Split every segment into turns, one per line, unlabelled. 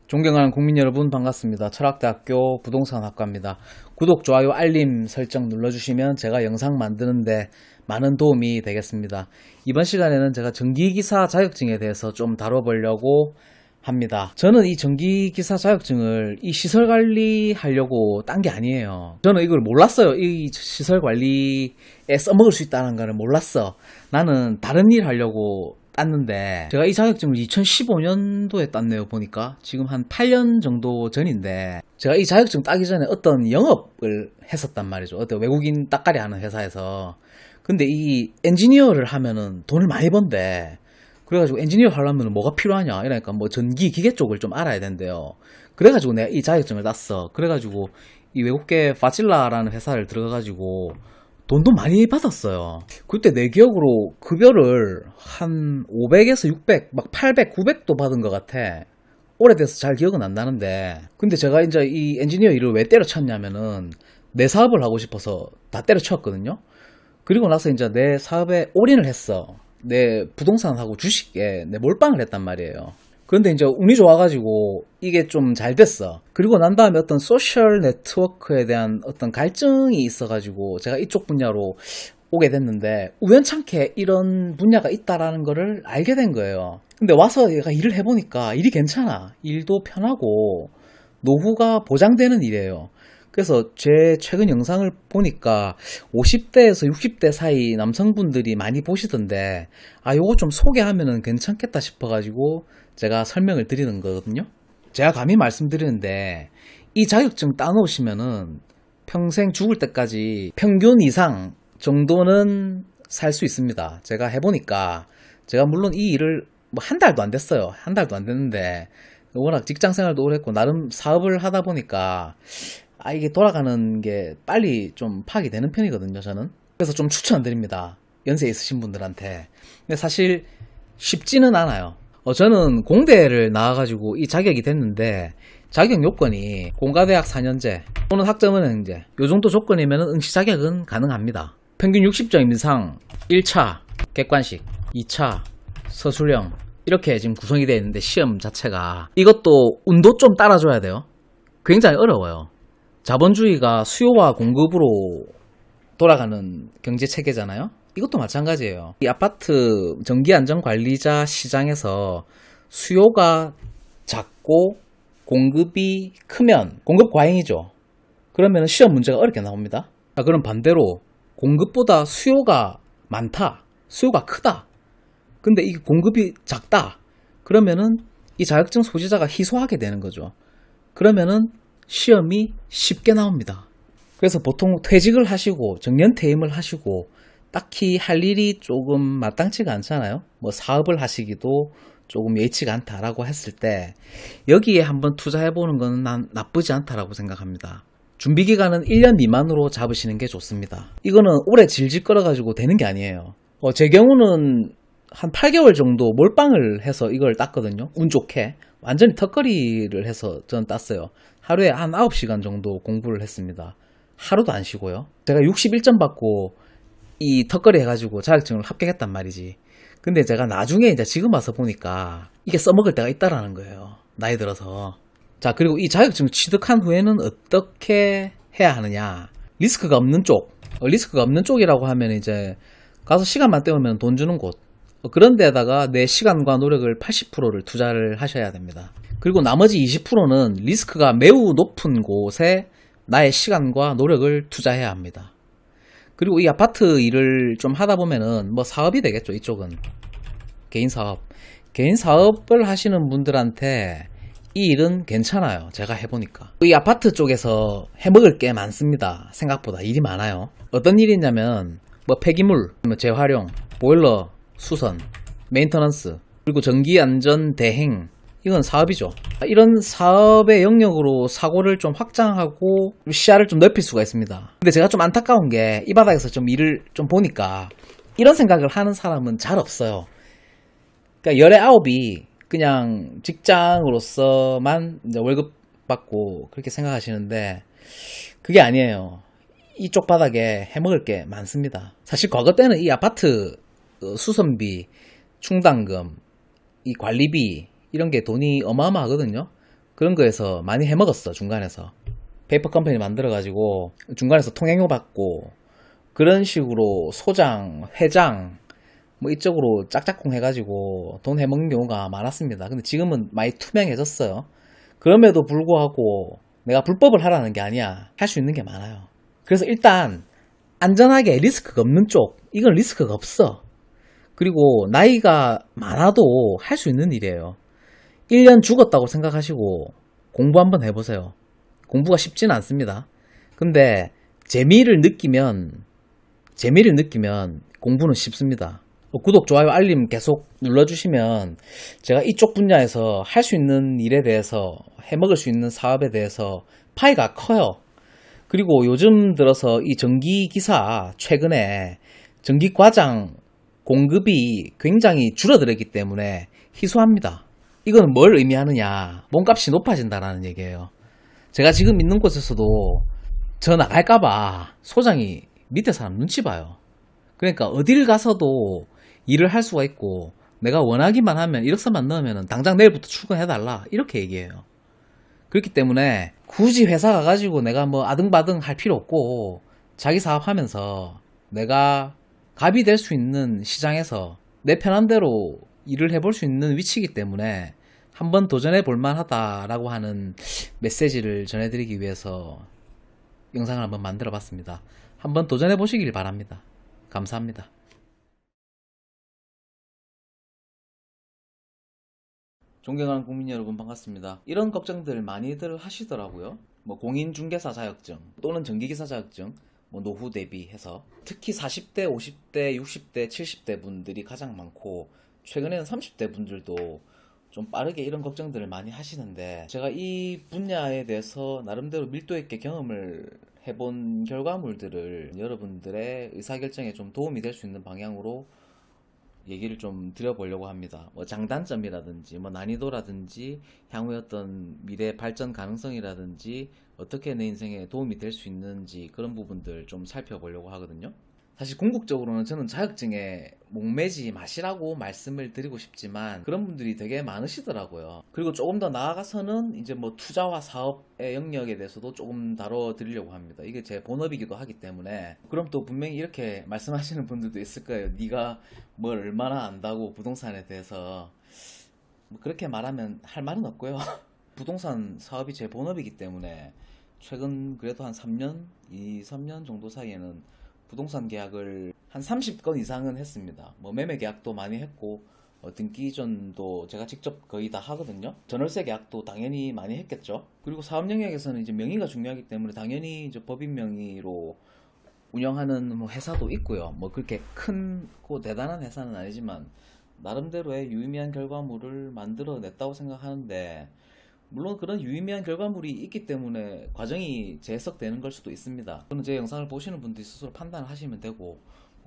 존경하는 국민 여러분 반갑습니다. 철학대학교 부동산학과입니다. 구독, 좋아요, 알림 설정 눌러주시면 제가 영상 만드는데 많은 도움이 되겠습니다. 이번 시간에는 제가 전기기사 자격증에 대해서 좀 다뤄보려고 합니다. 저는 이 전기기사 자격증을 이 시설관리 하려고 딴 게 아니에요. 저는 이걸 몰랐어요. 이 시설관리에 써먹을 수 있다는 거를 몰랐어. 나는 다른 일 하려고 땄는데, 제가 이 자격증을 2015년도에 땄네요. 보니까 지금 한 8년 정도 전인데, 제가 이 자격증 따기 전에 어떤 영업을 했었단 말이죠. 어떤 외국인 따까리 하는 회사에서. 근데 이 엔지니어를 하면은 돈을 많이 번대. 그래가지고 엔지니어 하려면 뭐가 필요하냐 이러니까 뭐 전기 기계 쪽을 좀 알아야 된대요. 그래가지고 내가 이 자격증을 땄어. 그래가지고 이 외국계 파질라라는 회사를 들어가가지고 돈도 많이 받았어요. 그때 내 기억으로 급여를 한 500에서 600, 막 800, 900도 받은 것 같아. 오래돼서 잘 기억은 안 나는데, 근데 제가 이제 이 엔지니어 일을 왜 때려쳤냐면은 내 사업을 하고 싶어서 다 때려쳤거든요. 그리고 나서 이제 내 사업에 올인을 했어. 내 부동산하고 주식에 내 몰빵을 했단 말이에요. 그런데 이제 운이 좋아가지고 이게 좀 잘 됐어. 그리고 난 다음에 어떤 소셜 네트워크에 대한 어떤 갈증이 있어가지고 제가 이쪽 분야로 오게 됐는데, 우연찮게 이런 분야가 있다라는 거를 알게 된 거예요. 근데 와서 얘가 일을 해보니까 일이 괜찮아. 일도 편하고 노후가 보장되는 일이에요. 그래서 제 최근 영상을 보니까 50대에서 60대 사이 남성분들이 많이 보시던데, 요거 좀 소개하면은 괜찮겠다 싶어가지고 제가 설명을 드리는 거거든요. 제가 감히 말씀드리는데, 이 자격증 따놓으시면은 평생 죽을 때까지 평균 이상 정도는 살 수 있습니다. 제가 해보니까, 제가 물론 이 일을 뭐 한 달도 안 됐어요. 한 달도 안 됐는데, 워낙 직장 생활도 오래 했고 나름 사업을 하다 보니까 이게 돌아가는 게 빨리 좀 파악이 되는 편이거든요, 저는. 그래서 좀 추천드립니다. 연세 있으신 분들한테. 근데 사실 쉽지는 않아요. 저는 공대를 나와가지고 이 자격이 됐는데, 자격 요건이 공가대학 4년제 또는 학점은행제 요 정도 조건이면 응시 자격은 가능합니다. 평균 60점 이상 1차 객관식, 2차 서술형, 이렇게 지금 구성이 되어 있는데, 시험 자체가 이것도 운도 좀 따라줘야 돼요. 굉장히 어려워요. 자본주의가 수요와 공급으로 돌아가는 경제 체계잖아요. 이것도 마찬가지예요. 이 아파트 전기안전관리자 시장에서 수요가 작고 공급이 크면 공급 과잉이죠. 그러면 시험 문제가 어렵게 나옵니다. 그럼 반대로 공급보다 수요가 많다, 수요가 크다, 근데 이 공급이 작다, 그러면은 이 자격증 소지자가 희소하게 되는 거죠. 그러면은 시험이 쉽게 나옵니다. 그래서 보통 퇴직을 하시고 정년퇴임을 하시고 딱히 할 일이 조금 마땅치가 않잖아요. 뭐 사업을 하시기도 조금 예치가 않다라고 했을 때 여기에 한번 투자해보는 건 난 나쁘지 않다라고 생각합니다. 준비기간은 1년 미만으로 잡으시는 게 좋습니다. 이거는 오래 질질 끌어가지고 되는 게 아니에요. 제 경우는 한 8개월 정도 몰빵을 해서 이걸 땄거든요. 운 좋게 완전히 턱걸이를 해서 전 땄어요. 하루에 한 9시간 정도 공부를 했습니다. 하루도 안 쉬고요. 제가 61점 받고 이 턱걸이 해가지고 자격증을 합격했단 말이지. 근데 제가 나중에 이제 지금 와서 보니까 이게 써먹을 때가 있다라는 거예요. 나이 들어서. 자, 그리고 이 자격증을 취득한 후에는 어떻게 해야 하느냐. 리스크가 없는 쪽. 리스크가 없는 쪽이라고 하면 이제 가서 시간만 때우면 돈 주는 곳. 그런 데다가 내 시간과 노력을 80%를 투자를 하셔야 됩니다. 그리고 나머지 20%는 리스크가 매우 높은 곳에 나의 시간과 노력을 투자해야 합니다. 그리고 이 아파트 일을 좀 하다 보면은 뭐 사업이 되겠죠, 이쪽은. 개인 사업. 개인 사업을 하시는 분들한테 이 일은 괜찮아요. 제가 해보니까. 이 아파트 쪽에서 해먹을 게 많습니다. 생각보다 일이 많아요. 어떤 일이냐면 뭐 폐기물, 재활용, 보일러, 수선, 메인터넌스, 그리고 전기안전 대행, 이건 사업이죠. 이런 사업의 영역으로 사고를 좀 확장하고 시야를 좀 넓힐 수가 있습니다. 근데 제가 좀 안타까운 게 이 바닥에서 좀 일을 좀 보니까 이런 생각을 하는 사람은 잘 없어요. 그러니까 열의 아홉이 그냥 직장으로서만 이제 월급 받고 그렇게 생각하시는데 그게 아니에요. 이쪽 바닥에 해먹을 게 많습니다. 사실 과거 때는 이 아파트 수선비, 충당금, 이 관리비 이런 게 돈이 어마어마하거든요. 그런 거에서 많이 해먹었어. 중간에서 페이퍼 컴퍼니 만들어가지고 중간에서 통행료 받고 그런 식으로 소장, 회장 뭐 이쪽으로 짝짝꿍 해가지고 돈 해먹는 경우가 많았습니다. 근데 지금은 많이 투명해졌어요. 그럼에도 불구하고 내가 불법을 하라는 게 아니야. 할 수 있는 게 많아요. 그래서 일단 안전하게 리스크가 없는 쪽, 이건 리스크가 없어. 그리고 나이가 많아도 할 수 있는 일이에요. 1년 죽었다고 생각하시고 공부 한번 해보세요. 공부가 쉽지는 않습니다. 근데 재미를 느끼면 공부는 쉽습니다. 구독, 좋아요, 알림 계속 눌러주시면 제가 이쪽 분야에서 할 수 있는 일에 대해서 해먹을 수 있는 사업에 대해서 파이가 커요. 그리고 요즘 들어서 이 전기기사 최근에 전기과장 공급이 굉장히 줄어들었기 때문에 희소합니다. 이건 뭘 의미하느냐, 몸값이 높아진다는 얘기예요. 제가 지금 있는 곳에서도 저 나갈까봐 소장이 밑에 사람 눈치 봐요. 그러니까 어딜 가서도 일을 할 수가 있고 내가 원하기만 하면 1억선만 넣으면 당장 내일부터 출근해달라 이렇게 얘기해요. 그렇기 때문에 굳이 회사 가가지고 내가 뭐 아등바등 할 필요 없고 자기 사업하면서 내가 갑이 될 수 있는 시장에서 내 편한 대로 일을 해볼 수 있는 위치이기 때문에 한번 도전해 볼 만하다라고 하는 메시지를 전해드리기 위해서 영상을 한번 만들어 봤습니다. 한번 도전해 보시길 바랍니다. 감사합니다. 존경하는 국민 여러분, 반갑습니다. 이런 걱정들 많이들 하시더라고요. 뭐 공인중개사 자격증 또는 전기기사 자격증 뭐 노후 대비해서 특히 40대, 50대, 60대, 70대 분들이 가장 많고 최근에는 30대 분들도 좀 빠르게 이런 걱정들을 많이 하시는데 제가 이 분야에 대해서 나름대로 밀도 있게 경험을 해본 결과물들을 여러분들의 의사결정에 좀 도움이 될 수 있는 방향으로 얘기를 좀 드려보려고 합니다. 뭐 장단점이라든지 뭐 난이도라든지 향후의 어떤 미래 발전 가능성이라든지 어떻게 내 인생에 도움이 될 수 있는지 그런 부분들 좀 살펴보려고 하거든요. 사실 궁극적으로는 저는 자격증에 목매지 마시라고 말씀을 드리고 싶지만 그런 분들이 되게 많으시더라고요. 그리고 조금 더 나아가서는 이제 뭐 투자와 사업의 영역에 대해서도 조금 다뤄드리려고 합니다. 이게 제 본업이기도 하기 때문에. 그럼 또 분명히 이렇게 말씀하시는 분들도 있을 거예요. 네가 뭘 얼마나 안다고 부동산에 대해서. 뭐 그렇게 말하면 할 말은 없고요. 부동산 사업이 제 본업이기 때문에 최근 그래도 한 3년, 2, 3년 정도 사이에는 부동산 계약을 한 30건 이상은 했습니다. 뭐 매매 계약도 많이 했고 등기 이전도 제가 직접 거의 다 하거든요. 전월세 계약도 당연히 많이 했겠죠. 그리고 사업 영역에서는 이제 명의가 중요하기 때문에 당연히 이제 법인 명의로 운영하는 뭐 회사도 있고요. 뭐 그렇게 큰고 대단한 회사는 아니지만 나름대로의 유의미한 결과물을 만들어냈다고 생각하는데 물론 그런 유의미한 결과물이 있기 때문에 과정이 재해석되는 걸 수도 있습니다. 저는 제 영상을 보시는 분들이 스스로 판단을 하시면 되고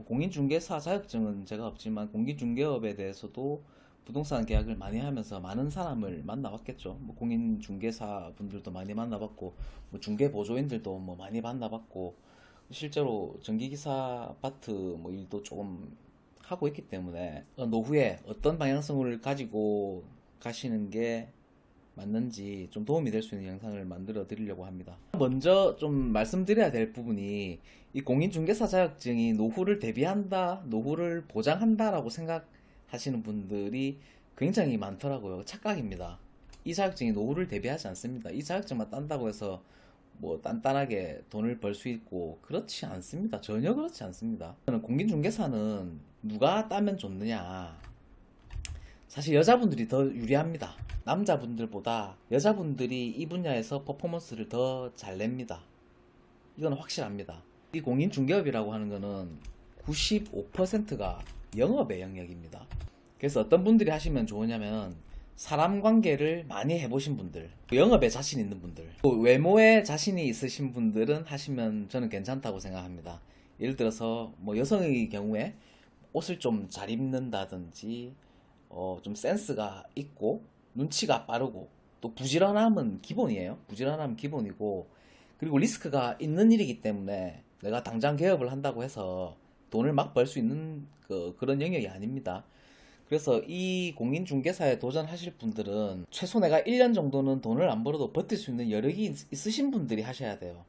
공인중개사 자격증은 제가 없지만 공인중개업에 대해서도 부동산 계약을 많이 하면서 많은 사람을 만나봤겠죠. 뭐 공인중개사 분들도 많이 만나봤고 뭐 중개보조인들도 뭐 많이 만나봤고 실제로 전기기사 아파트 뭐 일도 조금 하고 있기 때문에 노후에 어떤 방향성을 가지고 가시는 게 맞는지 좀 도움이 될 수 있는 영상을 만들어 드리려고 합니다. 먼저 좀 말씀드려야 될 부분이 이 공인중개사 자격증이 노후를 대비한다, 노후를 보장한다 라고 생각하시는 분들이 굉장히 많더라고요. 착각입니다. 이 자격증이 노후를 대비하지 않습니다. 이 자격증만 딴다고 해서 뭐 단단하게 돈을 벌 수 있고 그렇지 않습니다. 전혀 그렇지 않습니다. 공인중개사는 누가 따면 좋느냐, 사실 여자분들이 더 유리합니다. 남자분들보다 여자분들이 이 분야에서 퍼포먼스를 더 잘 냅니다. 이건 확실합니다. 이 공인중개업이라고 하는 거는 95%가 영업의 영역입니다. 그래서 어떤 분들이 하시면 좋으냐면 사람 관계를 많이 해보신 분들, 영업에 자신 있는 분들, 또 외모에 자신이 있으신 분들은 하시면 저는 괜찮다고 생각합니다. 예를 들어서 뭐 여성의 경우에 옷을 좀 잘 입는다든지 좀 센스가 있고 눈치가 빠르고 또 부지런함은 기본이에요. 부지런함은 기본이고 그리고 리스크가 있는 일이기 때문에 내가 당장 개업을 한다고 해서 돈을 막 벌 수 있는 그런 영역이 아닙니다. 그래서 이 공인중개사에 도전하실 분들은 최소 내가 1년 정도는 돈을 안 벌어도 버틸 수 있는 여력이 있으신 분들이 하셔야 돼요.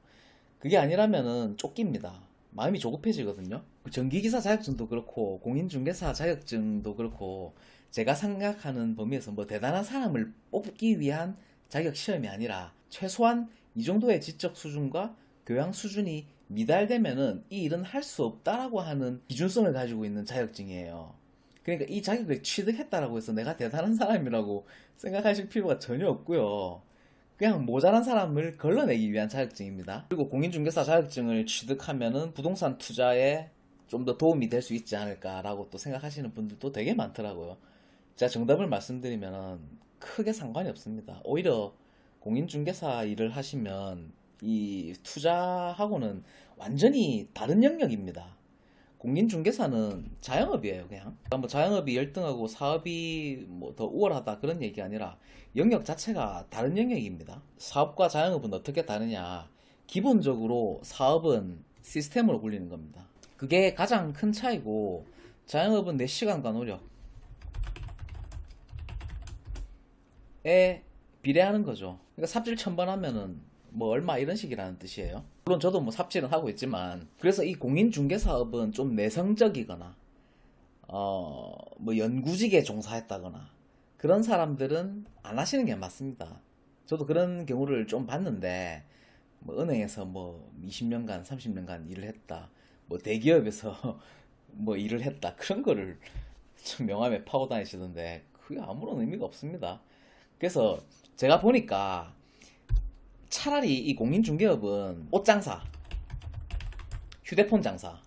그게 아니라면은 쫓깁니다. 마음이 조급해지거든요. 전기기사 자격증도 그렇고 공인중개사 자격증도 그렇고 제가 생각하는 범위에서 뭐 대단한 사람을 뽑기 위한 자격 시험이 아니라 최소한 이 정도의 지적 수준과 교양 수준이 미달되면은 이 일은 할 수 없다라고 하는 기준성을 가지고 있는 자격증이에요. 그러니까 이 자격을 취득했다라고 해서 내가 대단한 사람이라고 생각하실 필요가 전혀 없고요. 그냥 모자란 사람을 걸러내기 위한 자격증입니다. 그리고 공인중개사 자격증을 취득하면은 부동산 투자에 좀 더 도움이 될 수 있지 않을까라고 또 생각하시는 분들도 되게 많더라고요. 제가 정답을 말씀드리면 크게 상관이 없습니다. 오히려 공인중개사 일을 하시면 이 투자하고는 완전히 다른 영역입니다. 공인중개사는 자영업이에요, 그냥. 뭐 자영업이 열등하고 사업이 뭐 더 우월하다 그런 얘기가 아니라 영역 자체가 다른 영역입니다. 사업과 자영업은 어떻게 다르냐? 기본적으로 사업은 시스템으로 굴리는 겁니다. 그게 가장 큰 차이고, 자영업은 내 시간과 노력에 비례하는 거죠. 그러니까 삽질 1000번 하면은 뭐 얼마 이런 식이라는 뜻이에요. 물론 저도 뭐 삽질은 하고 있지만, 그래서 이 공인중개사업은 좀 내성적이거나 뭐 연구직에 종사했다거나 그런 사람들은 안 하시는 게 맞습니다. 저도 그런 경우를 좀 봤는데, 뭐 은행에서 뭐 20년간 30년간 일을 했다, 뭐 대기업에서 뭐 일을 했다, 그런 거를 좀 명함에 파고 다니시던데 그게 아무런 의미가 없습니다. 그래서 제가 보니까 차라리 이 공인중개업은 옷장사, 휴대폰 장사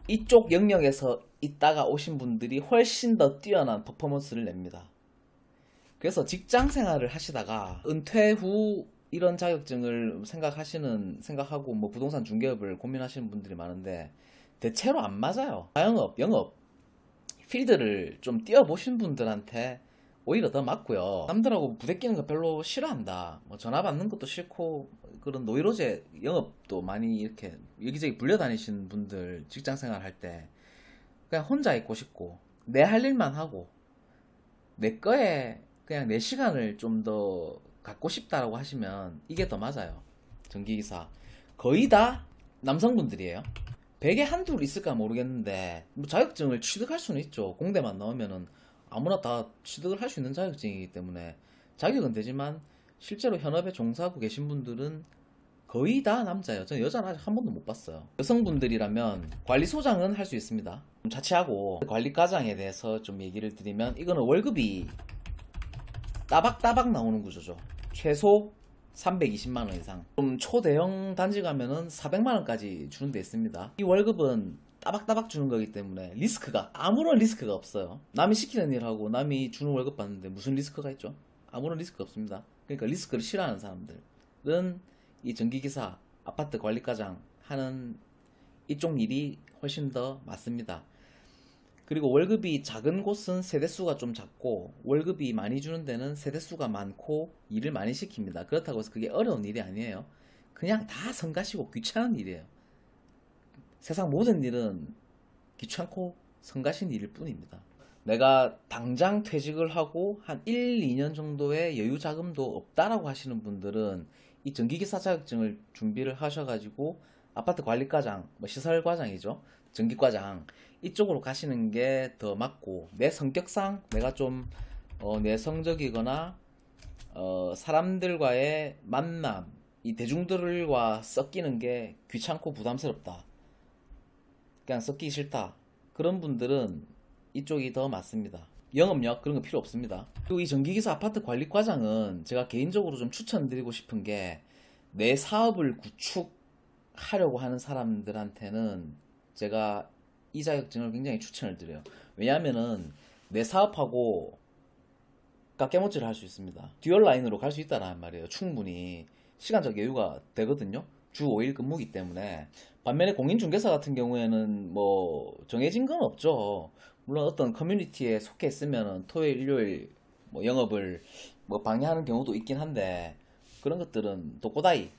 이쪽 영역에서 있다가 오신 분들이 훨씬 더 뛰어난 퍼포먼스를 냅니다. 그래서 직장 생활을 하시다가 은퇴 후 이런 자격증을 생각하고 뭐 부동산 중개업을 고민하시는 분들이 많은데 대체로 안 맞아요. 자영업, 영업, 필드를 좀 뛰어보신 분들한테 오히려 더 맞고요. 남들하고 부대끼는 거 별로 싫어한다, 뭐 전화 받는 것도 싫고, 그런 노이로제 영업도 많이 이렇게 여기저기 불려다니시는 분들 직장생활 할 때 그냥 혼자 있고 싶고 내 할 일만 하고 내 거에 그냥 내 시간을 좀 더 갖고 싶다라고 하시면 이게 더 맞아요. 전기기사 거의 다 남성분들이에요. 100에 한둘 있을까 모르겠는데 뭐 자격증을 취득할 수는 있죠. 공대만 나오면은 아무나 다 취득을 할 수 있는 자격증이기 때문에 자격은 되지만 실제로 현업에 종사하고 계신 분들은 거의 다 남자예요. 저는 여자는 아직 한 번도 못 봤어요. 여성분들이라면 관리소장은 할 수 있습니다. 좀 자취하고 관리과장에 대해서 좀 얘기를 드리면 이거는 월급이 따박따박 나오는 구조죠. 최소 320만원 이상. 좀 초대형 단지 가면은 400만원까지 주는 데 있습니다. 이 월급은 따박따박 주는 거기 때문에 아무런 리스크가 없어요. 남이 시키는 일하고 남이 주는 월급 받는데 무슨 리스크가 있죠? 아무런 리스크가 없습니다. 그러니까 리스크를 싫어하는 사람들은 이 전기기사, 아파트 관리과장 하는 이쪽 일이 훨씬 더 맞습니다. 그리고 월급이 작은 곳은 세대수가 좀 작고 월급이 많이 주는 데는 세대수가 많고 일을 많이 시킵니다. 그렇다고 해서 그게 어려운 일이 아니에요. 그냥 다 성가시고 귀찮은 일이에요. 세상 모든 일은 귀찮고 성가신 일일 뿐입니다. 내가 당장 퇴직을 하고 한 1, 2년 정도의 여유 자금도 없다라고 하시는 분들은 이 전기기사 자격증을 준비를 하셔가지고 아파트 관리과장, 뭐 시설과장이죠, 전기과장 이쪽으로 가시는 게 더 맞고, 내 성격상 내가 좀 내성적이거나 사람들과의 만남, 이 대중들과 섞이는 게 귀찮고 부담스럽다, 그냥 섞이기 싫다, 그런 분들은 이쪽이 더 맞습니다. 영업력 그런 거 필요 없습니다. 그리고 이 전기기사 아파트 관리과장은 제가 개인적으로 좀 추천드리고 싶은 게, 내 사업을 구축하려고 하는 사람들한테는 제가 이 자격증을 굉장히 추천을 드려요. 왜냐하면은 내 사업하고 깎개못질을 할 수 있습니다. 듀얼 라인으로 갈 수 있다는 말이에요. 충분히 시간적 여유가 되거든요. 주 5일 근무기 때문에. 반면에 공인중개사 같은 경우에는 뭐 정해진 건 없죠. 물론 어떤 커뮤니티에 속해 있으면 토요일, 일요일 뭐 영업을 뭐 방해하는 경우도 있긴 한데, 그런 것들은 독고다이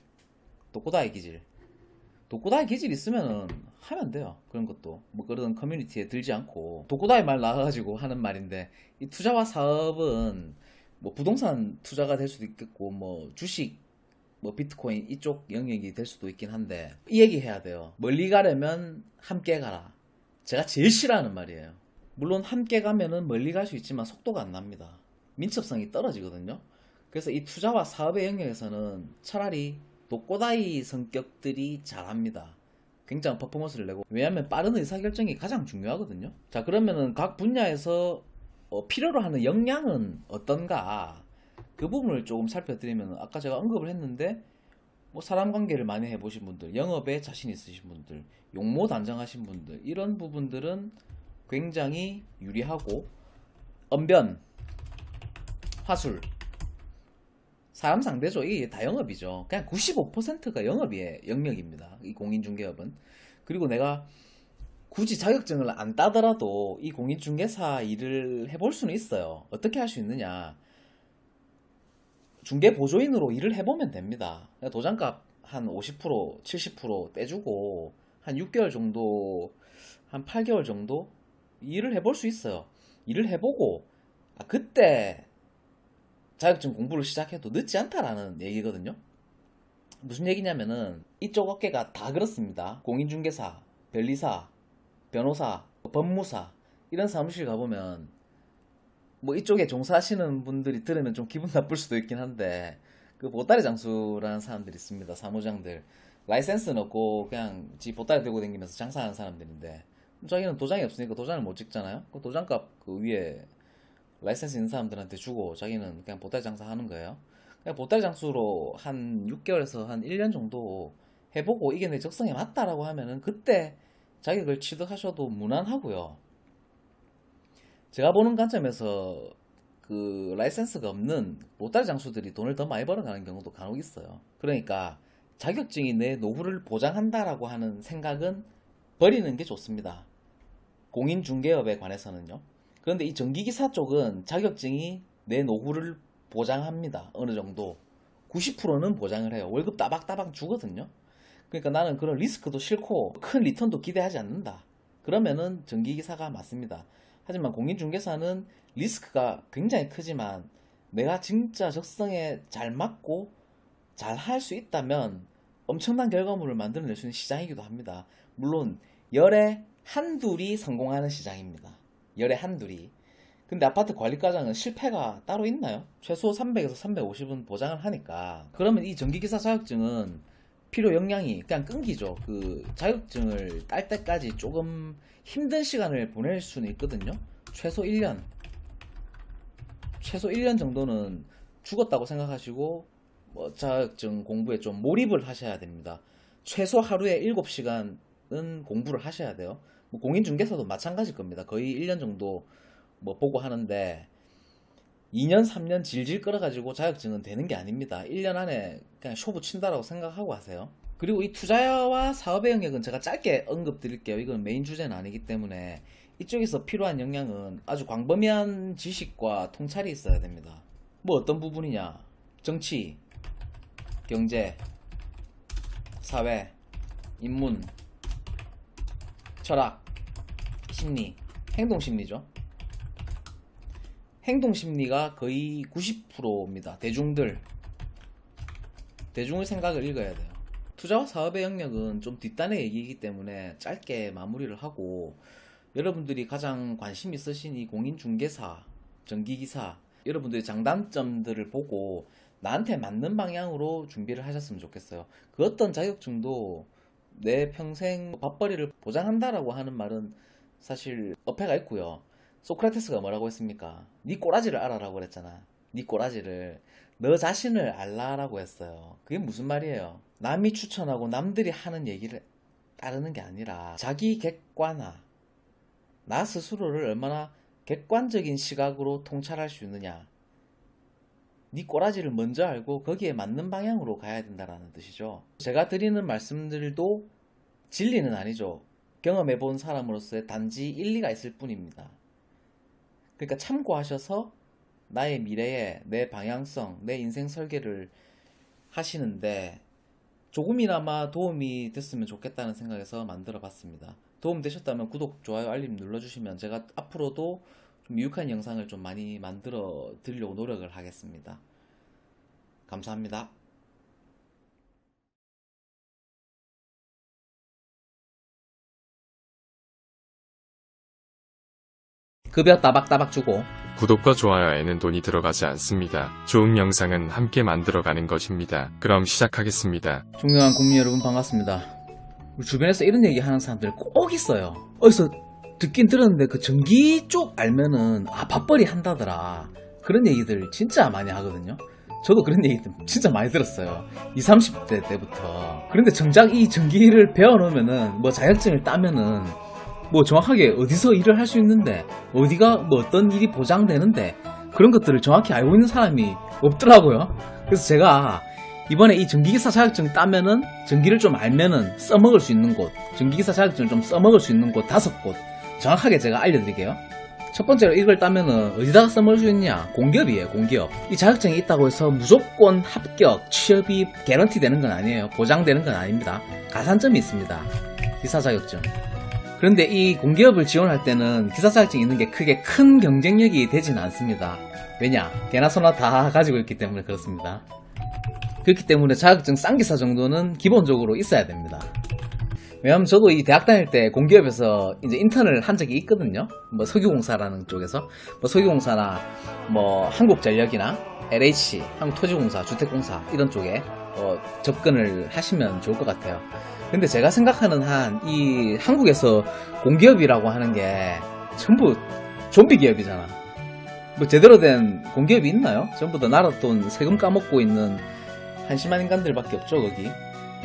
기질. 독고다이 기질 있으면은 하면 돼요. 그런 것도 뭐 그런 커뮤니티에 들지 않고 독고다이 말 나와가지고 하는 말인데, 이 투자와 사업은 뭐 부동산 투자가 될 수도 있겠고 뭐 주식 뭐 비트코인 이쪽 영역이 될 수도 있긴 한데, 이 얘기 해야 돼요. 멀리 가려면 함께 가라. 제가 제일 싫어하는 말이에요. 물론 함께 가면은 멀리 갈 수 있지만 속도가 안 납니다. 민첩성이 떨어지거든요. 그래서 이 투자와 사업의 영역에서는 차라리 독고다이 성격들이 잘합니다. 굉장한 퍼포먼스를 내고, 왜냐하면 빠른 의사결정이 가장 중요하거든요. 자, 그러면은 각 분야에서 필요로 하는 역량은 어떤가, 그 부분을 조금 살펴드리면, 아까 제가 언급을 했는데 뭐 사람 관계를 많이 해보신 분들, 영업에 자신 있으신 분들, 용모단정하신 분들, 이런 부분들은 굉장히 유리하고, 언변, 화술, 사람 상대죠. 이게 다 영업이죠. 그냥 95%가 영업의 영역입니다. 이 공인중개업은. 그리고 내가 굳이 자격증을 안 따더라도 이 공인중개사 일을 해볼 수는 있어요. 어떻게 할 수 있느냐. 중개보조인으로 일을 해보면 됩니다. 도장값 한 50%, 70% 떼주고 한 6개월 정도, 한 8개월 정도 일을 해볼 수 있어요. 일을 해보고 그때 자격증 공부를 시작해도 늦지 않다라는 얘기거든요. 무슨 얘기냐면은 이쪽 업계가 다 그렇습니다. 공인중개사, 변리사, 변호사, 법무사, 이런 사무실 가보면 뭐 이쪽에 종사하시는 분들이 들으면 좀 기분 나쁠 수도 있긴 한데, 그 보따리 장수라는 사람들이 있습니다. 사무장들. 라이센스는 없고 그냥 지 보따리 들고 다니면서 장사하는 사람들인데, 자기는 도장이 없으니까 도장을 못 찍잖아요. 그 도장값 그 위에 라이센스 있는 사람들한테 주고 자기는 그냥 보따리 장사하는 거예요. 그냥 보따리 장수로 한 6개월에서 한 1년 정도 해보고 이게 내 적성에 맞다라고 하면은 그때 자격을 취득하셔도 무난하고요. 제가 보는 관점에서 그 라이센스가 없는 보따리 장수들이 돈을 더 많이 벌어가는 경우도 간혹 있어요. 그러니까 자격증이 내 노후를 보장한다라고 하는 생각은 버리는 게 좋습니다. 공인중개업에 관해서는요. 그런데 이 전기기사 쪽은 자격증이 내 노후를 보장합니다. 어느 정도 90%는 보장을 해요. 월급 따박따박 주거든요. 그러니까 나는 그런 리스크도 싫고 큰 리턴도 기대하지 않는다. 그러면은 전기기사가 맞습니다. 하지만 공인중개사는 리스크가 굉장히 크지만 내가 진짜 적성에 잘 맞고 잘 할 수 있다면 엄청난 결과물을 만들어낼 수 있는 시장이기도 합니다. 물론 열에 한둘이 성공하는 시장입니다. 열에 한둘이. 근데 아파트 관리과장은 실패가 따로 있나요? 최소 300에서 350은 보장을 하니까. 그러면 이 전기기사 자격증은 필요 역량이 그냥 끊기죠. 그 자격증을 딸 때까지 조금 힘든 시간을 보낼 수는 있거든요. 최소 1년. 최소 1년 정도는 죽었다고 생각하시고 뭐 자격증 공부에 좀 몰입을 하셔야 됩니다. 최소 하루에 7시간은 공부를 하셔야 돼요. 뭐 공인중개사도 마찬가지일 겁니다. 거의 1년 정도 뭐 보고 하는데 2년, 3년 질질 끌어가지고 자격증은 되는 게 아닙니다. 1년 안에 그냥 쇼부 친다라고 생각하고 하세요. 그리고 이 투자와 사업의 영역은 제가 짧게 언급 드릴게요. 이건 메인 주제는 아니기 때문에. 이쪽에서 필요한 역량은 아주 광범위한 지식과 통찰이 있어야 됩니다. 뭐 어떤 부분이냐? 정치, 경제, 사회, 인문, 철학, 심리, 행동심리죠. 행동심리가 거의 90%입니다. 대중의 생각을 읽어야 돼요. 투자와 사업의 영역은 좀 뒷단의 얘기이기 때문에 짧게 마무리를 하고, 여러분들이 가장 관심 있으신 이 공인중개사, 전기기사, 여러분들의 장단점들을 보고 나한테 맞는 방향으로 준비를 하셨으면 좋겠어요. 그 어떤 자격증도 내 평생 밥벌이를 보장한다라고 하는 말은 사실 어폐가 있고요. 소크라테스가 뭐라고 했습니까? 네 꼬라지를 알아라고 그랬잖아. 네 꼬라지를. 너 자신을 알라라고 했어요. 그게 무슨 말이에요? 남이 추천하고 남들이 하는 얘기를 따르는 게 아니라 자기 객관화, 나 스스로를 얼마나 객관적인 시각으로 통찰할 수 있느냐. 네 꼬라지를 먼저 알고 거기에 맞는 방향으로 가야 된다는 뜻이죠. 제가 드리는 말씀들도 진리는 아니죠. 경험해본 사람으로서의 단지 일리가 있을 뿐입니다. 그러니까 참고하셔서 나의 미래에 내 방향성, 내 인생 설계를 하시는데 조금이나마 도움이 됐으면 좋겠다는 생각에서 만들어 봤습니다. 도움 되셨다면 구독, 좋아요, 알림 눌러주시면 제가 앞으로도 좀 유익한 영상을 좀 많이 만들어 드리려고 노력을 하겠습니다. 감사합니다. 급여 따박따박 주고
구독과 좋아요에는 돈이 들어가지 않습니다. 좋은 영상은 함께 만들어가는 것입니다. 그럼 시작하겠습니다.
존경하는 국민 여러분 반갑습니다. 우리 주변에서 이런 얘기 하는 사람들 꼭 있어요. 어디서 듣긴 들었는데 그 전기 쪽 알면은 밥벌이 한다더라. 그런 얘기들 진짜 많이 하거든요. 저도 그런 얘기들 진짜 많이 들었어요. 20, 30대 때부터. 그런데 정작 이 전기를 배워놓으면은 뭐 자격증을 따면은 뭐 정확하게 어디서 일을 할 수 있는데 어디가 뭐 어떤 일이 보장되는데 그런 것들을 정확히 알고 있는 사람이 없더라고요. 그래서 제가 이번에 이 전기기사 자격증 따면은 전기를 좀 알면은 써먹을 수 있는 곳, 전기기사 자격증을 좀 써먹을 수 있는 곳 5곳 정확하게 제가 알려드릴게요. 첫 번째로 이걸 따면은 어디다가 써먹을 수 있냐? 공기업이에요. 공기업. 이 자격증이 있다고 해서 무조건 합격, 취업이 개런티 되는 건 아니에요. 보장되는 건 아닙니다. 가산점이 있습니다. 기사 자격증. 그런데 이 공기업을 지원할 때는 기사 자격증이 있는 게 크게 큰 경쟁력이 되지는 않습니다. 왜냐? 개나 소나 다 가지고 있기 때문에 그렇습니다. 그렇기 때문에 자격증 쌍기사 정도는 기본적으로 있어야 됩니다. 왜냐면 저도 이 대학 다닐 때 공기업에서 이제 인턴을 한 적이 있거든요. 뭐 석유공사라는 쪽에서 뭐 석유공사나 뭐 한국전력이나 LH, 한국토지공사, 주택공사 이런 쪽에 접근을 하시면 좋을 것 같아요. 근데 제가 생각하는 한 이 한국에서 공기업이라고 하는 게 전부 좀비 기업이잖아. 뭐 제대로 된 공기업이 있나요? 전부 다 나라 돈 세금 까먹고 있는 한심한 인간들밖에 없죠 거기.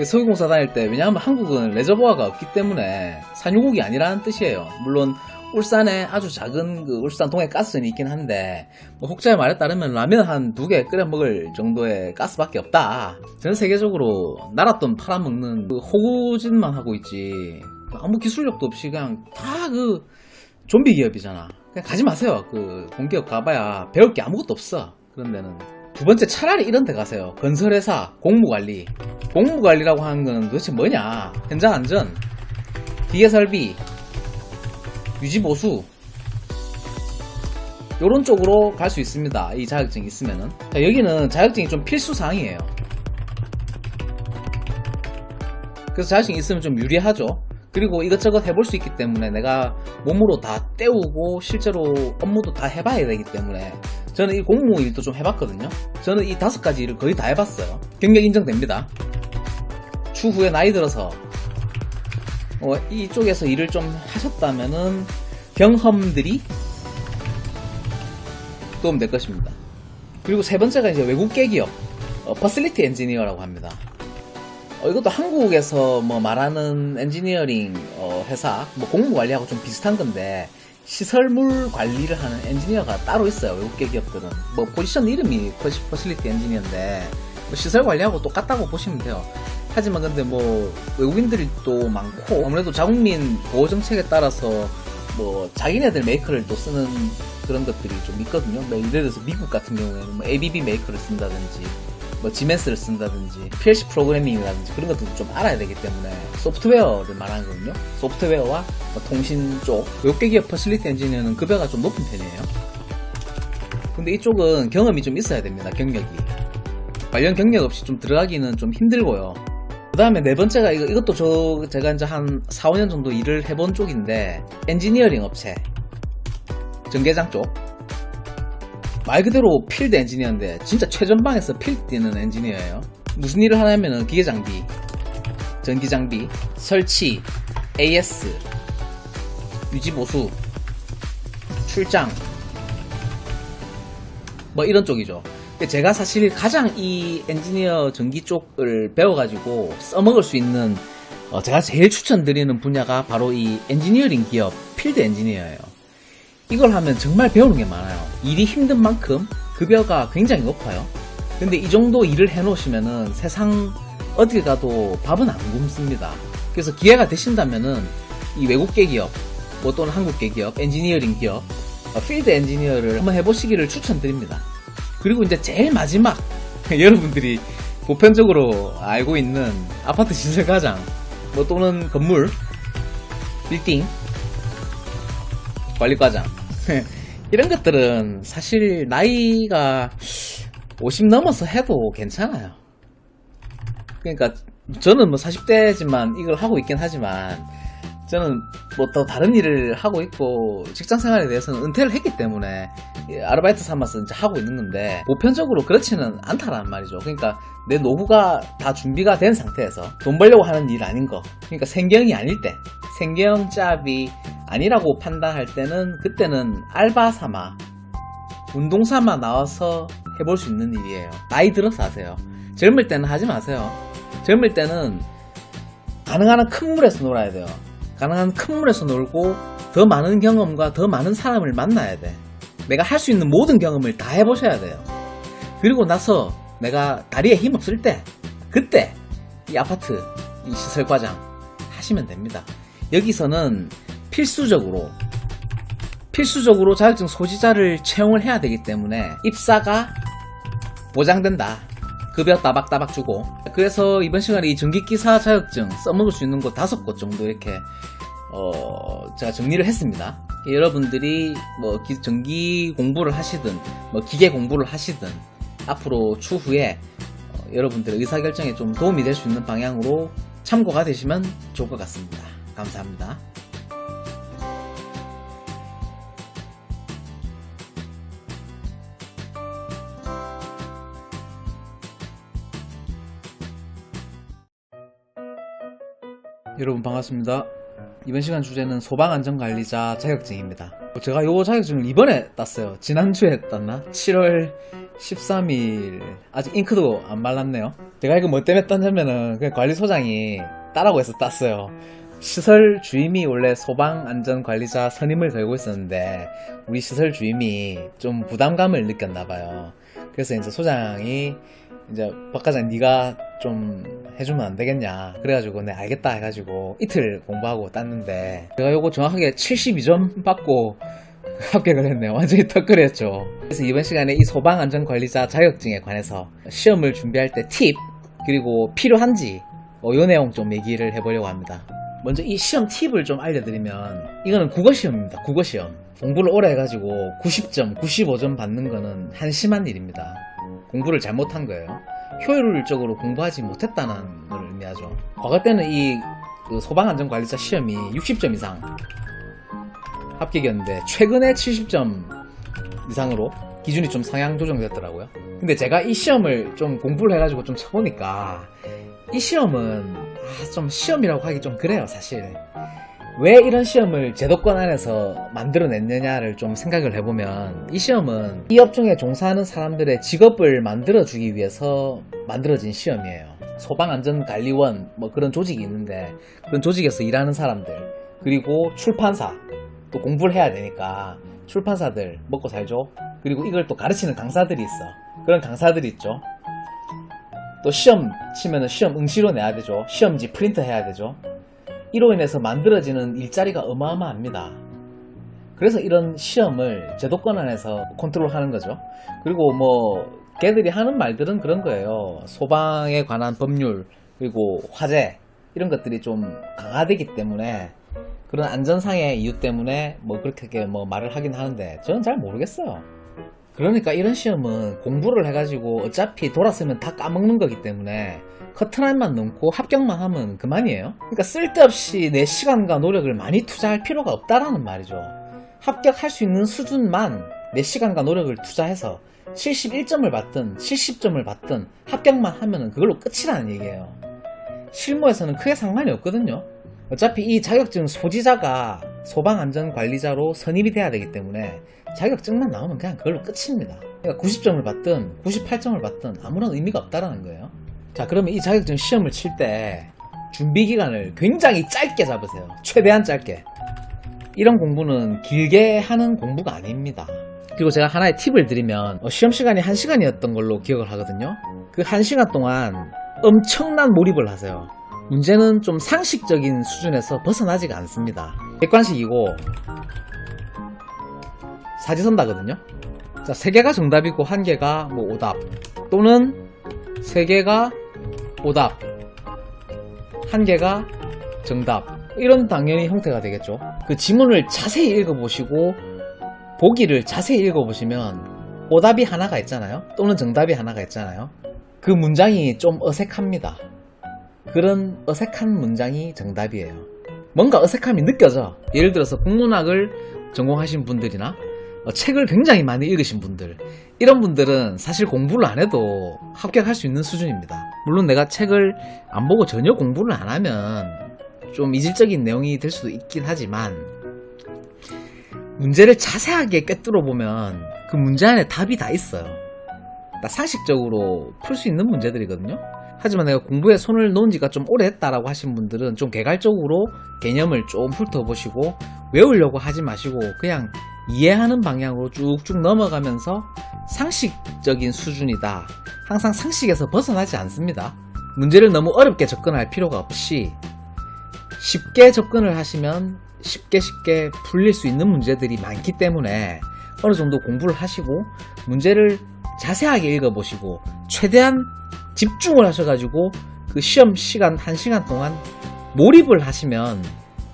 석유공사 다닐 때 왜냐하면 한국은 레저보아가 없기 때문에 산유국이 아니라는 뜻이에요. 물론 울산에 아주 작은 그 울산 동해 가스전이 있긴 한데 뭐 혹자의 말에 따르면 라면 한 2개 끓여 먹을 정도의 가스밖에 없다. 전 세계적으로 나라 돈 팔아먹는 그 호구짓만 하고 있지 아무 기술력도 없이 그냥 다 그 좀비 기업이잖아. 그냥 가지 마세요. 그 공기업 가봐야 배울 게 아무것도 없어. 그런 데는. 두 번째 차라리 이런 데 가세요. 건설회사, 공무관리. 공무관리라고 하는 건 도대체 뭐냐? 현장 안전, 기계설비, 유지보수 요런 쪽으로 갈 수 있습니다. 이 자격증이 있으면은. 자, 여기는 자격증이 좀 필수사항이에요. 그래서 자격증이 있으면 좀 유리하죠. 그리고 이것저것 해볼 수 있기 때문에 내가 몸으로 다 때우고 실제로 업무도 다 해봐야 되기 때문에 저는 이 공무 일도 좀 해봤거든요. 저는 이 5가지 일을 거의 다 해봤어요. 경력 인정됩니다. 추후에 나이 들어서 이쪽에서 일을 좀 하셨다면은 경험들이 도움될 것입니다. 그리고 세 번째가 이제 외국계 기업 퍼실리티 엔지니어라고 합니다. 이것도 한국에서 뭐 말하는 엔지니어링 회사 뭐 공무관리하고 좀 비슷한 건데 시설물 관리를 하는 엔지니어가 따로 있어요. 외국계 기업들은 뭐 포지션 이름이 퍼실리티 엔지니어인데 뭐 시설 관리하고 똑같다고 보시면 돼요. 하지만 근데 뭐 외국인들이 또 많고 아무래도 자국민 보호 정책에 따라서 뭐 자기네들 메이커를 또 쓰는 그런 것들이 좀 있거든요. 뭐 예를 들어서 미국 같은 경우에는 뭐 ABB 메이커를 쓴다든지 뭐 지멘스를 쓴다든지 PLC 프로그래밍이라든지 그런 것들도 좀 알아야 되기 때문에 소프트웨어를 말하는 거거든요. 소프트웨어와 뭐 통신 쪽 외국계 기업 퍼실리티 엔지니어는 급여가 좀 높은 편이에요. 근데 이쪽은 경험이 좀 있어야 됩니다. 경력이 관련 경력 없이 좀 들어가기는 좀 힘들고요. 그 다음에 네 번째가 이것도 제가 이제 한 4, 5년 정도 일을 해본 쪽인데 엔지니어링 업체 전개장 쪽 말 그대로 필드 엔지니어인데 진짜 최전방에서 필드 뛰는 엔지니어예요. 무슨 일을 하냐면은 기계장비, 전기장비, 설치, AS, 유지보수, 출장 뭐 이런 쪽이죠. 제가 사실 가장 이 엔지니어 전기 쪽을 배워가지고 써먹을 수 있는 제가 제일 추천드리는 분야가 바로 이 엔지니어링 기업 필드 엔지니어예요. 이걸 하면 정말 배우는 게 많아요. 일이 힘든 만큼 급여가 굉장히 높아요. 근데 이 정도 일을 해놓으시면은 세상 어디 가도 밥은 안 굶습니다. 그래서 기회가 되신다면은 이 외국계 기업 뭐 또는 한국계 기업 엔지니어링 기업 필드 엔지니어를 한번 해보시기를 추천드립니다. 그리고 이제 제일 마지막 여러분들이 보편적으로 알고 있는 아파트 시설 과장, 뭐 또는 건물, 빌딩, 관리과장 이런 것들은 사실 나이가 50 넘어서 해도 괜찮아요. 그러니까 저는 뭐 40대지만 이걸 하고 있긴 하지만 저는 뭐 또 다른 일을 하고 있고 직장 생활에 대해서는 은퇴를 했기 때문에 아르바이트 삼아서 이제 하고 있는 건데 보편적으로 그렇지는 않다라는 말이죠. 그러니까 내 노후가 다 준비가 된 상태에서 돈 벌려고 하는 일 아닌 거, 그러니까 생경이 아닐 때, 생경잡이 아니라고 판단할 때는 그때는 알바 삼아, 운동 삼아 나와서 해볼 수 있는 일이에요. 나이 들어서 하세요. 젊을 때는 하지 마세요. 젊을 때는 가능한 한 큰 물에서 놀아야 돼요. 가능한 큰 물에서 놀고 더 많은 경험과 더 많은 사람을 만나야 돼. 내가 할 수 있는 모든 경험을 다 해보셔야 돼요. 그리고 나서 내가 다리에 힘 없을 때 그때 이 아파트 이 시설 과장 하시면 됩니다. 여기서는 필수적으로 자격증 소지자를 채용을 해야 되기 때문에 입사가 보장된다. 급여 따박따박 주고. 그래서 이번 시간에 이 전기기사 자격증 써먹을 수 있는 곳 5곳 정도 이렇게 제가 정리를 했습니다. 여러분들이 뭐 전기 공부를 하시든 뭐 기계 공부를 하시든 앞으로 추후에 여러분들의 의사결정에 좀 도움이 될 수 있는 방향으로 참고가 되시면 좋을 것 같습니다. 감사합니다. 여러분 반갑습니다. 이번 시간 주제는 소방안전관리자 자격증입니다. 제가 요 자격증을 이번에 땄어요. 지난주에 땄나? 7월 13일. 아직 잉크도 안 말랐네요. 제가 이거 뭐 때문에 땄냐면은 그냥 관리소장이 따라고 해서 땄어요. 시설 주임이 원래 소방안전관리자 선임을 걸고 있었는데 우리 시설 주임이 좀 부담감을 느꼈나봐요. 그래서 이제 소장이 이제 박 과장 네가 좀 해주면 안 되겠냐 그래가지고 네 알겠다 해가지고 이틀 공부하고 땄는데 제가 요거 정확하게 72점 받고 합격을 했네요. 완전히 턱걸이었죠. 그래서 이번 시간에 이 소방안전관리자 자격증에 관해서 시험을 준비할 때 팁 그리고 필요한지 요 내용 좀 얘기를 해보려고 합니다. 먼저 이 시험 팁을 좀 알려드리면 이거는 국어시험입니다. 국어시험 공부를 오래 해가지고 90점 95점 받는 거는 한심한 일입니다. 공부를 잘못한 거예요. 효율적으로 공부하지 못했다는 걸 의미하죠. 과거 때는 이 소방안전관리자 시험이 60점 이상 합격이었는데 최근에 70점 이상으로 기준이 좀 상향 조정됐더라고요. 근데 제가 이 시험을 좀 공부를 해가지고 좀 쳐보니까 이 시험은 좀 시험이라고 하기 좀 그래요. 사실 왜 이런 시험을 제도권 안에서 만들어냈느냐를 좀 생각을 해보면 이 시험은 이 업종에 종사하는 사람들의 직업을 만들어주기 위해서 만들어진 시험이에요. 소방안전관리원 뭐 그런 조직이 있는데 그런 조직에서 일하는 사람들 그리고 출판사 또 공부를 해야 되니까 출판사들 먹고 살죠. 그리고 이걸 또 가르치는 강사들이 있어. 그런 강사들이 있죠. 또 시험 치면은 시험 응시로 내야 되죠. 시험지 프린트 해야 되죠. 이로 인해서 만들어지는 일자리가 어마어마합니다. 그래서 이런 시험을 제도권 안에서 컨트롤하는 거죠. 그리고 뭐 걔들이 하는 말들은 그런 거예요. 소방에 관한 법률 그리고 화재 이런 것들이 좀 강화되기 때문에 그런 안전상의 이유 때문에 뭐 그렇게 뭐 말을 하긴 하는데 저는 잘 모르겠어요. 그러니까 이런 시험은 공부를 해가지고 어차피 돌아서면 다 까먹는 거기 때문에 커트라인만 넘고 합격만 하면 그만이에요. 그러니까 쓸데없이 내 시간과 노력을 많이 투자할 필요가 없다라는 말이죠. 합격할 수 있는 수준만 내 시간과 노력을 투자해서 71점을 받든 70점을 받든 합격만 하면 그걸로 끝이라는 얘기예요. 실무에서는 크게 상관이 없거든요. 어차피 이 자격증 소지자가 소방안전관리자로 선임이 돼야 되기 때문에 자격증만 나오면 그냥 그걸로 끝입니다. 그러니까 90점을 받든 98점을 받든 아무런 의미가 없다라는 거예요. 자, 그러면 이 자격증 시험을 칠 때 준비 기간을 굉장히 짧게 잡으세요. 최대한 짧게. 이런 공부는 길게 하는 공부가 아닙니다. 그리고 제가 하나의 팁을 드리면 시험 시간이 1시간이었던 걸로 기억을 하거든요. 그 1시간 동안 엄청난 몰입을 하세요. 문제는 좀 상식적인 수준에서 벗어나지가 않습니다. 객관식이고 사지선다거든요. 자, 3개가 정답이고 1개가 뭐 오답 또는 3개가 오답, 1개가 정답. 이런 당연히 형태가 되겠죠. 그 지문을 자세히 읽어보시고 보기를 자세히 읽어보시면 오답이 하나가 있잖아요. 또는 정답이 하나가 있잖아요. 그 문장이 좀 어색합니다. 그런 어색한 문장이 정답이에요. 뭔가 어색함이 느껴져. 예를 들어서 국문학을 전공하신 분들이나 책을 굉장히 많이 읽으신 분들, 이런 분들은 사실 공부를 안 해도 합격할 수 있는 수준입니다. 물론 내가 책을 안 보고 전혀 공부를 안 하면 좀 이질적인 내용이 될 수도 있긴 하지만, 문제를 자세하게 꿰뚫어 보면 그 문제 안에 답이 다 있어요. 다 상식적으로 풀 수 있는 문제들이거든요. 하지만 내가 공부에 손을 놓은 지가 좀 오래 했다라고 하신 분들은 좀 개괄적으로 개념을 좀 훑어보시고, 외우려고 하지 마시고 그냥 이해하는 방향으로 쭉쭉 넘어가면서 상식적인 수준이다. 항상 상식에서 벗어나지 않습니다. 문제를 너무 어렵게 접근할 필요가 없이 쉽게 접근을 하시면 쉽게 풀릴 수 있는 문제들이 많기 때문에 어느 정도 공부를 하시고 문제를 자세하게 읽어보시고 최대한 집중을 하셔가지고 그 시험 시간 1시간 동안 몰입을 하시면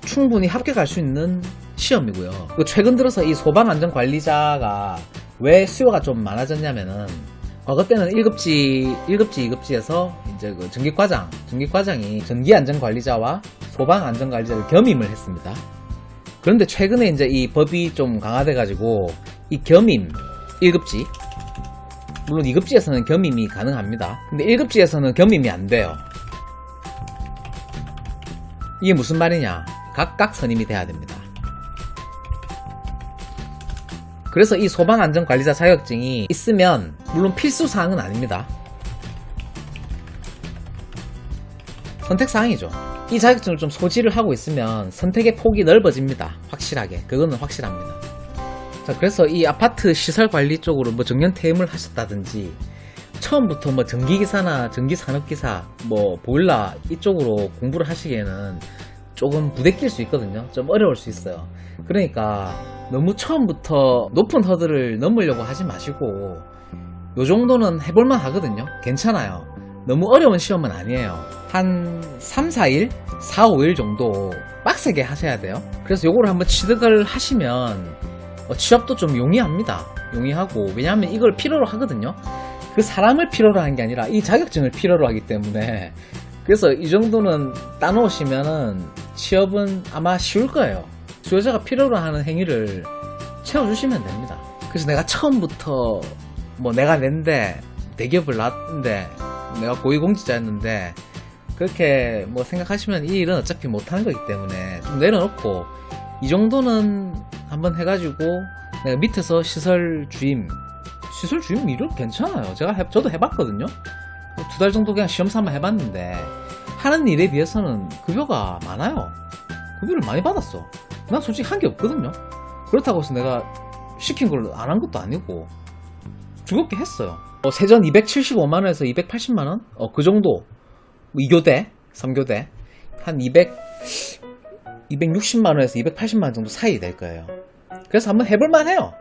충분히 합격할 수 있는 시험이고요. 최근 들어서 이 소방안전관리자가 왜 수요가 좀 많아졌냐면은, 과거 때는 1급지, 2급지에서 이제 그 전기과장이 전기안전관리자와 소방안전관리자를 겸임을 했습니다. 그런데 최근에 이제 이 법이 좀 강화돼가지고 이 겸임 1급지, 물론 2급지에서는 겸임이 가능합니다. 근데 1급지에서는 겸임이 안 돼요. 이게 무슨 말이냐? 각각 선임이 돼야 됩니다. 그래서 이 소방안전관리자 자격증이 있으면, 물론 필수사항은 아닙니다. 선택사항이죠. 이 자격증을 좀 소지를 하고 있으면 선택의 폭이 넓어집니다. 확실하게. 그거는 확실합니다. 자, 그래서 이 아파트 시설관리 쪽으로 뭐 정년퇴임을 하셨다든지, 처음부터 뭐 전기기사나 전기산업기사, 뭐 보일러 이쪽으로 공부를 하시기에는 조금 부대낄 수 있거든요. 좀 어려울 수 있어요. 그러니까 너무 처음부터 높은 허들을 넘으려고 하지 마시고, 요 정도는 해볼만 하거든요. 괜찮아요. 너무 어려운 시험은 아니에요. 한 3-4일? 4-5일 정도 빡세게 하셔야 돼요. 그래서 요거를 한번 취득을 하시면 취업도 좀 용이합니다. 용이하고, 왜냐하면 이걸 필요로 하거든요. 그 사람을 필요로 하는 게 아니라 이 자격증을 필요로 하기 때문에, 그래서 이 정도는 따놓으시면은 취업은 아마 쉬울 거예요. 수요자가 필요로 하는 행위를 채워주시면 됩니다. 그래서 내가 처음부터 뭐 내가 낸데 대기업을 나왔는데 내가 고위공직자였는데 그렇게 뭐 생각하시면 이 일은 어차피 못하는 거기 때문에 좀 내려놓고, 이 정도는 한번 해가지고 내가 밑에서 시설 주임 일은 괜찮아요. 저도 해봤거든요. 2달 정도 그냥 시험 삼아 해봤는데 하는 일에 비해서는 급여가 많아요. 급여를 많이 받았어. 난 솔직히 한 게 없거든요. 그렇다고 해서 내가 시킨 걸 안 한 것도 아니고 즐겁게 했어요. 세전 275만원에서 280만원? 그 정도. 2교대, 3교대. 한 260만원에서 280만원 정도 사이 될 거예요. 그래서 한번 해볼만 해요.